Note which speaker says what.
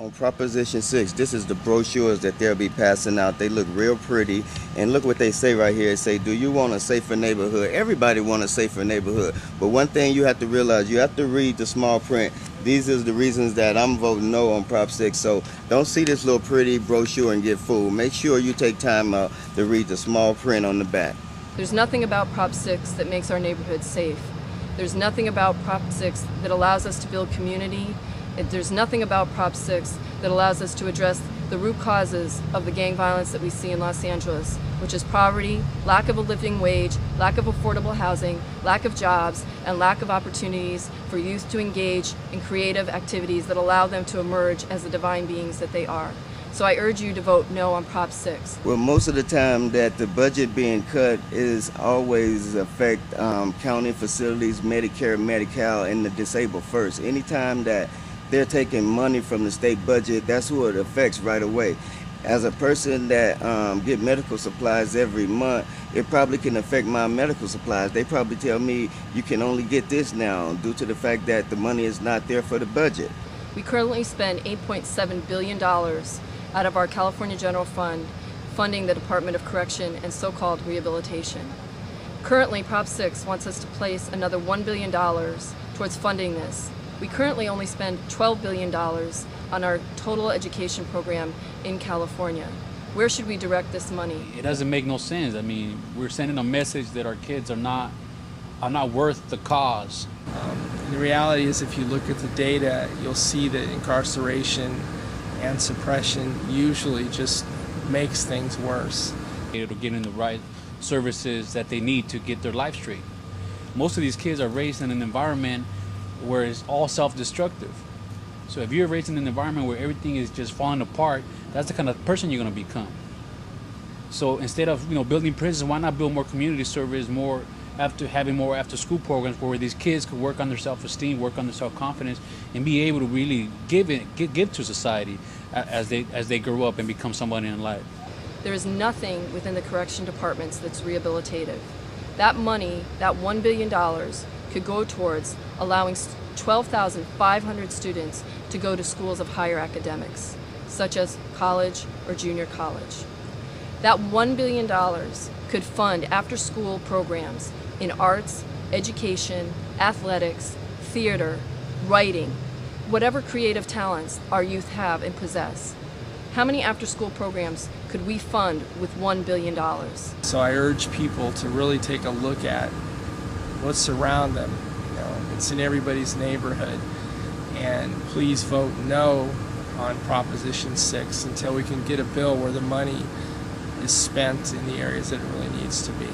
Speaker 1: On Proposition 6, this is the brochures that they'll be passing out. They look real pretty. And look what they say right here. It say, do you want a safer neighborhood? Everybody want a safer neighborhood. But one thing you have to realize, you have to read the small print. These are the reasons that I'm voting no on Prop 6. So don't see this little pretty brochure and get fooled. Make sure you take time out to read the small print on the back.
Speaker 2: There's nothing about Prop 6 that makes our neighborhoods safe. There's nothing about Prop 6 that allows us to build community. There's nothing about Prop 6 that allows us to address the root causes of the gang violence that we see in Los Angeles, which is poverty, lack of a living wage, lack of affordable housing, lack of jobs, and lack of opportunities for youth to engage in creative activities that allow them to emerge as the divine beings that they are. So I urge you to vote no on Prop 6.
Speaker 1: Well, most of the time that the budget being cut is always affect county facilities, Medicare, Medi-Cal, and the disabled first. Anytime that they're taking money from the state budget, that's who it affects right away. As a person that get medical supplies every month, it probably can affect my medical supplies. They probably tell me you can only get this now due to the fact that the money is not there for the budget.
Speaker 2: We currently spend $8.7 billion out of our California General Fund funding the Department of Correction and so-called rehabilitation. Currently, Prop 6 wants us to place another $1 billion towards funding this. We currently only spend $12 billion on our total education program in California. Where should we direct this money?
Speaker 3: It doesn't make no sense. I mean, we're sending a message that our kids are not worth the cause.
Speaker 4: The reality is, if you look at the data, you'll see that incarceration and suppression usually just makes things worse.
Speaker 3: It'll get in the right services that they need to get their life straight. Most of these kids are raised in an environment where it's all self-destructive. So if you're raised in an environment where everything is just falling apart, that's the kind of person you're going to become. So instead of building prisons, why not build more community service, having more after-school programs where these kids could work on their self-esteem, work on their self-confidence, and be able to really give to society as they grow up and become somebody in life.
Speaker 2: There is nothing within the correction departments that's rehabilitative. That money, that $1 billion, could go towards allowing 12,500 students to go to schools of higher academics, such as college or junior college. That $1 billion could fund after-school programs in arts, education, athletics, theater, writing, whatever creative talents our youth have and possess. How many after-school programs could we fund with $1 billion?
Speaker 4: So I urge people to really take a look at what's around them. It's in everybody's neighborhood. And please vote no on Proposition 6 until we can get a bill where the money is spent in the areas that it really needs to be.